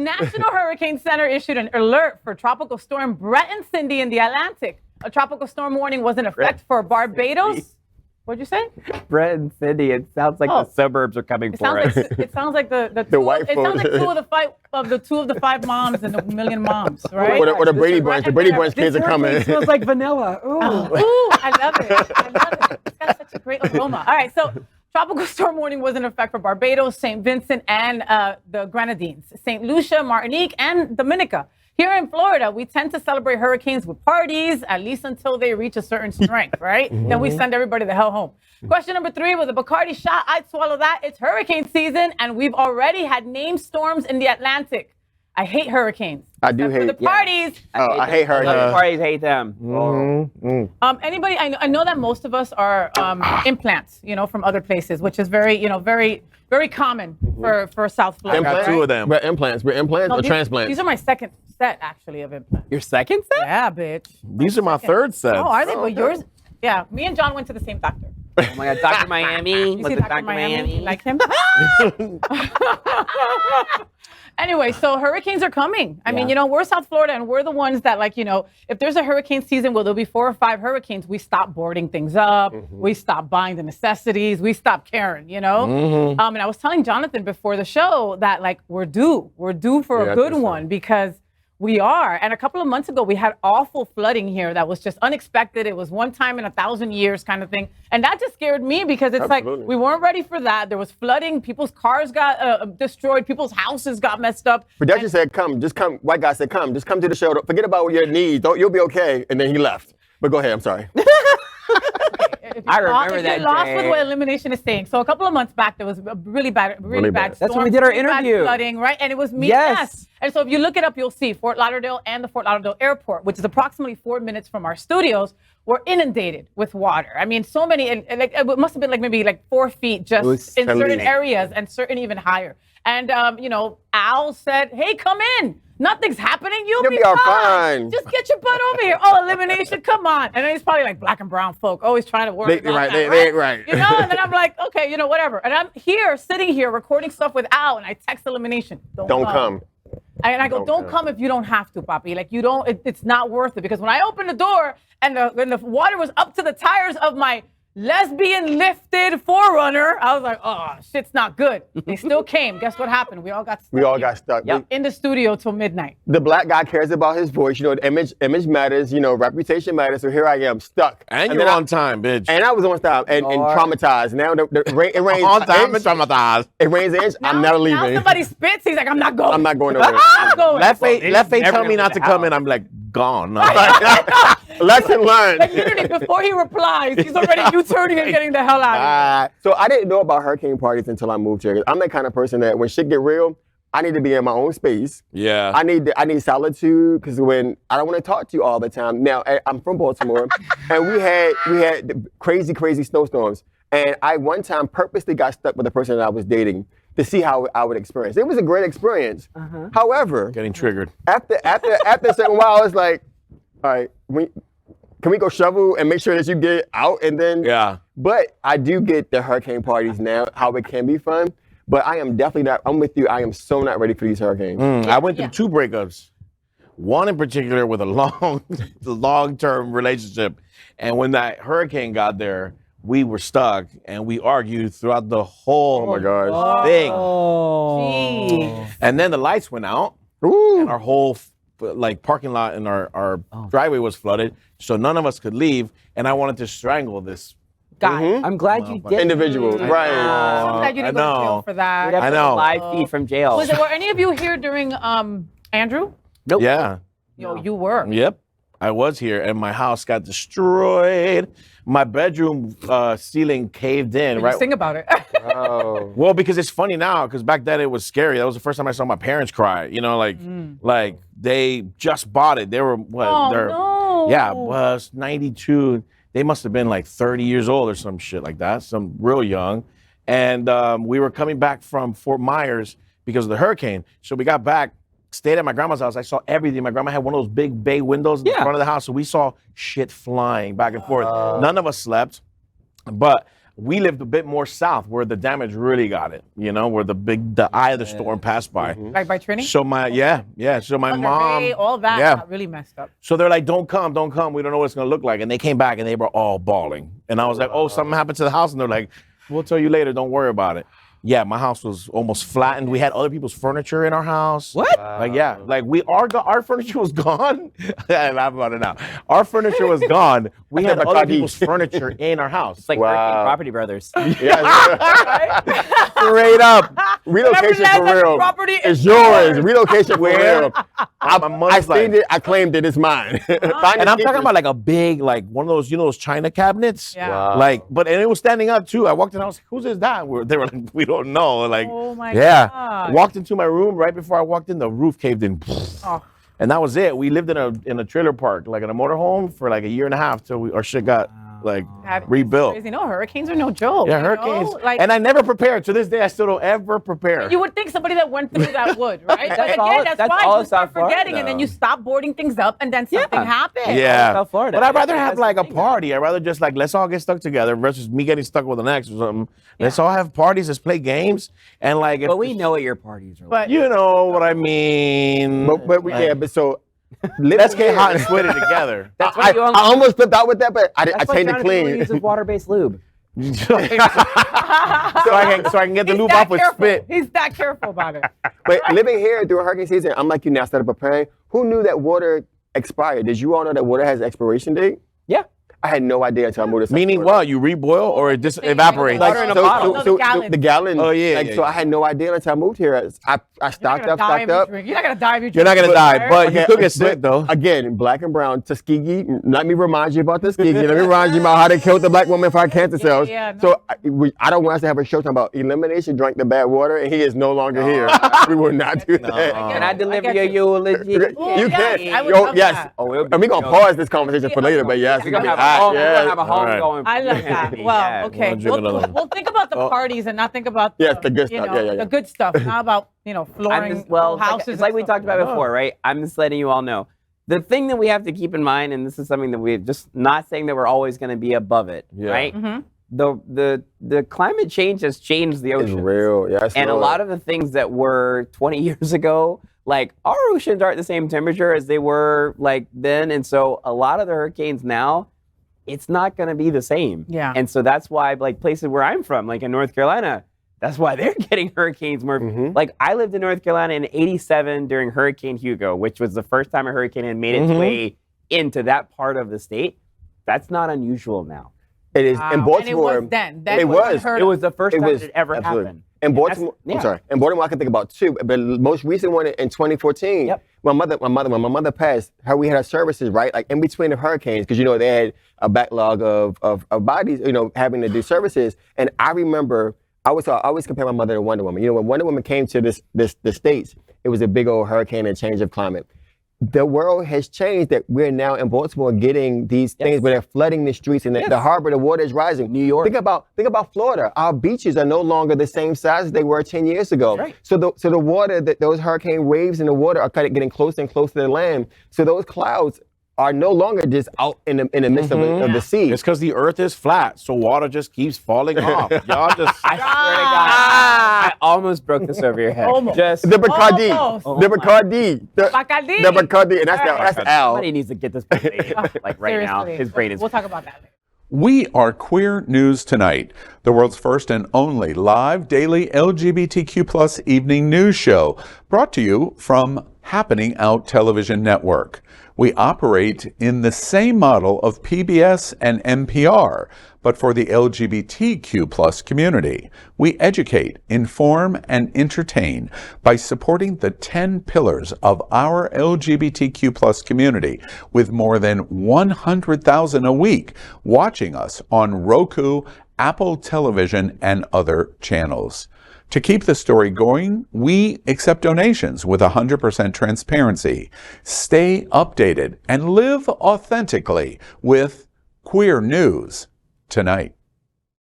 National Hurricane Center issued an alert for Tropical Storm Bret and Cindy in the Atlantic. A tropical storm warning was in effect for Barbados. What'd you say? Bret and Cindy. It sounds like the suburbs are coming for us. It sounds like the white it sounds like two of the five moms and a million moms, right? Or the Brady Bunch. The Brady Bunch kids are coming. It smells like vanilla. Ooh. I love it. I love it. It's got such a great aroma. All right, so tropical storm warning was in effect for Barbados, St. Vincent, and the Grenadines, St. Lucia, Martinique, and Dominica. Here in Florida, we tend to celebrate hurricanes with parties, at least until they reach a certain strength, right? Then we send everybody the hell home. Question number 3, with a Bacardi shot, I'd swallow that. It's hurricane season, and we've already had named storms in the Atlantic. I hate hurricanes. I do hate the parties. I hate hurricanes. The parties hate them. Anybody? I know that most of us are implants, from other places, which is very, very common for South Florida. Implants? Right? Two of them. We're implants or transplants? These are my second set, actually, of implants. Your second set? Yeah, bitch. These are my third set. Oh, are they? But yours? Yeah, me and John went to the same doctor. Oh my God, Dr. Miami. You see Dr. Miami? You like him? Anyway, so hurricanes are coming. I mean, we're South Florida, and we're the ones that, if there's a hurricane season where there'll be 4 or 5 hurricanes, we stop boarding things up. We stop buying the necessities. We stop caring, And I was telling Jonathan before the show that, we're due. We're due for a good one because we are. And a couple of months ago, we had awful flooding here that was just unexpected. It was one time in 1,000 years kind of thing. And that just scared me because it's like we weren't ready for that. There was flooding. People's cars got destroyed. People's houses got messed up. Production said, come, just come. White guy said, come, just come to the show. Forget about your needs. You'll be okay. And then he left. But go ahead. I'm sorry. I remember that. You're lost with what elimination is saying. So a couple of months back, there was a really bad storm. That's when we did our interview. Flooding, right? And it was me. Yes. And so if you look it up, you'll see Fort Lauderdale and the Fort Lauderdale Airport, which is approximately 4 minutes from our studios, were inundated with water. I mean, so many, and it must have been maybe 4 feet just in certain areas and certain even higher. And, Al said, hey, come in. Nothing's happening. You'll be fine. Just get your butt over here. Oh, elimination, come on. And then he's probably like black and brown folk, always trying to work. They ain't right. And then I'm like, okay, whatever. And I'm here, sitting here, recording stuff with Al, and I text elimination. Don't come. And I go, don't come if you don't have to, Papi. It's not worth it. Because when I opened the door and the water was up to the tires of my lesbian lifted 4Runner, I was like, oh, shit's not good. They still came. Guess what happened? We all got stuck. Yep. In the studio till midnight. The black guy cares about his voice. The image matters. Reputation matters. So here I am, stuck. And you're on time, bitch. And I was on time and traumatized. Now it rains. On time and traumatized. It rains an inch. I'm never leaving. Now somebody spits. He's like, I'm not going. I'm not going nowhere. I'm going. Left face tell me not to come in. I'm like, gone. Lesson learned. Literally, before he replies, he's already U-turning and getting the hell out of here. So I didn't know about hurricane parties until I moved here. I'm that kind of person that when shit get real, I need to be in my own space. Yeah. I need solitude because when I don't want to talk to you all the time. Now I'm from Baltimore, and we had crazy snowstorms, and I one time purposely got stuck with the person that I was dating to see how I would experience. It was a great experience. However, getting triggered. After a certain while, I was like, all right, can we go shovel and make sure that you get out and then? Yeah. But I do get the hurricane parties now, how it can be fun. But I am definitely not, I'm with you, I am so not ready for these hurricanes. I went through 2 breakups. One in particular with a long-term relationship. And when that hurricane got there, we were stuck and we argued throughout the whole thing. Oh, and then the lights went out. Ooh. And our whole parking lot and our driveway was flooded, so none of us could leave. And I wanted to strangle this guy. I'm glad you did. Individual, right? I'm glad you didn't go to jail for that. I know. Live feed from jail. Were any of you here during Andrew? Nope. Yeah. Yo, you were. Yep. I was here, and my house got destroyed. My bedroom ceiling caved in. Right. Sing about it. Oh. Well, because it's funny now, because back then it was scary. That was the first time I saw my parents cry. Like they just bought it. They were what? No. Yeah, was 92. They must have been like 30 years old or some shit like that, some real young. And we were coming back from Fort Myers because of the hurricane. So we got back, stayed at my grandma's house. I saw everything. My grandma had one of those big bay windows in front of the house. So we saw shit flying back and forth. None of us slept. But We lived a bit more south where the damage really got it, where the eye of the storm passed by. Like by Trini? So so my mom, all that got really messed up. So they're like, don't come. We don't know what it's going to look like. And they came back and they were all bawling. And I was like, oh, something happened to the house. And they're like, we'll tell you later. Don't worry about it. Yeah, my house was almost flattened. We had other people's furniture in our house. What? Our furniture was gone. I laugh about it now. Our furniture was gone. We had other people's furniture in our house. It's like Hurricane Property Brothers. Straight up. Relocation for real. Property is yours. Relocation for real. I claimed it. It's mine. And I'm talking about like a big, like one of those, those China cabinets. Yeah. Wow. And it was standing up too. I walked in, I was like, whose is that? They were like, we don't know. Like, oh my God. God. Walked into my room right before I walked in, the roof caved in. Oh. And that was it. We lived in a trailer park, like in a motorhome for like a year and a half till our shit got rebuilt. Crazy. No, hurricanes are no joke. Yeah, hurricanes. And I never prepared. To this day, I still don't ever prepare. You would think somebody that went through that would, right? That's that's fine. all You start South Florida. forgetting, and then you stop boarding things up, and then something happens. Yeah. South Florida. But I'd rather have like a party. I'd rather just like, let's all get stuck together versus me getting stuck with an ex or something. Let's all have parties, let's play games. And like, But we know what your parties are like. But you know what I mean. Let's get hot and sweaty together. That's why I almost flipped out with that, but I changed it Jonathan clean. uses water-based lube. so I can get the lube off with spit. He's that careful about it. But living here during hurricane season, I'm like you now, started preparing. Who knew that water expired? Did you all know that water has an expiration date? Yeah. I had no idea until I moved to South Meaning Florida. what? You reboil or it just evaporates? Water in a bottle. No, the gallon. The gallon. Oh, yeah, So I had no idea until I moved here. I stocked up. You're not gonna die if you drink. You're not gonna die, but you could get sick though. Again, black and brown, Tuskegee. Let me remind you about Tuskegee. Let me remind you about how they killed the black woman for our cancer cells. Yeah, no. So I don't want us to have a show talking about elimination, drank the bad water, and he is no longer here. We will not do that. Can I deliver your eulogy? You yes, can. I would love Yes. that. And we're going to pause this conversation for later, but yes, We're it's going going to to be hot. have a home All right. going. I love that. Well, okay. We'll think about the parties and not think about the good stuff. the good stuff. Not about flooring houses. It's like we talked about before, right? I'm just letting you all know. The thing that we have to keep in mind, and this is something that we're just not saying that we're always going to be above it, right? Mm-hmm. The climate change has changed the ocean. It's real, yes. And a lot of the things that were 20 years ago, like our oceans aren't the same temperature as they were like then. And so a lot of the hurricanes now, it's not going to be the same. Yeah. And so that's why like places where I'm from, like in North Carolina, that's why they're getting hurricanes more. Like I lived in North Carolina in '87 during Hurricane Hugo, which was the first time a hurricane had made its way into that part of the state. That's not unusual now. It is in Baltimore. And it was then. It was. It was the first time it ever absolutely. happened. In Baltimore, I'm sorry. In Baltimore, I can think about two, but the most recent one in 2014. Yep. When my mother passed, we had our services right, like in between the hurricanes, because they had a backlog of bodies, having to do services. And I remember, I always compare my mother to Wonder Woman. When Wonder Woman came to the States, it was a big old hurricane and change of climate. The world has changed that we're now in Baltimore getting these things where they're flooding the streets and the harbor, the water is rising. New York. Think about Florida. Our beaches are no longer the same size as they were 10 years ago. Right. So the water, those hurricane waves in the water are kind of getting closer and closer to the land. So those clouds are no longer just out in the midst of the sea. It's because the earth is flat, so water just keeps falling off. Y'all just. I swear to God, I almost broke this over your head. Almost. Just The Bacardi. Almost. The Bacardi. Bacardi. The Bacardi. And that's Al. somebody needs to get this like right now. Seriously. His brain is. We'll talk about that later. We are Queer News Tonight, the world's first and only live daily LGBTQ+ evening news show, brought to you from Happening Out Television Network. We operate in the same model of PBS and NPR, but for the LGBTQ+ community. We educate, inform, and entertain by supporting the 10 pillars of our LGBTQ+ community, with more than 100,000 a week watching us on Roku, Apple Television, and other channels. To keep the story going, we accept donations with 100% transparency. Stay updated and live authentically with Queer News Tonight.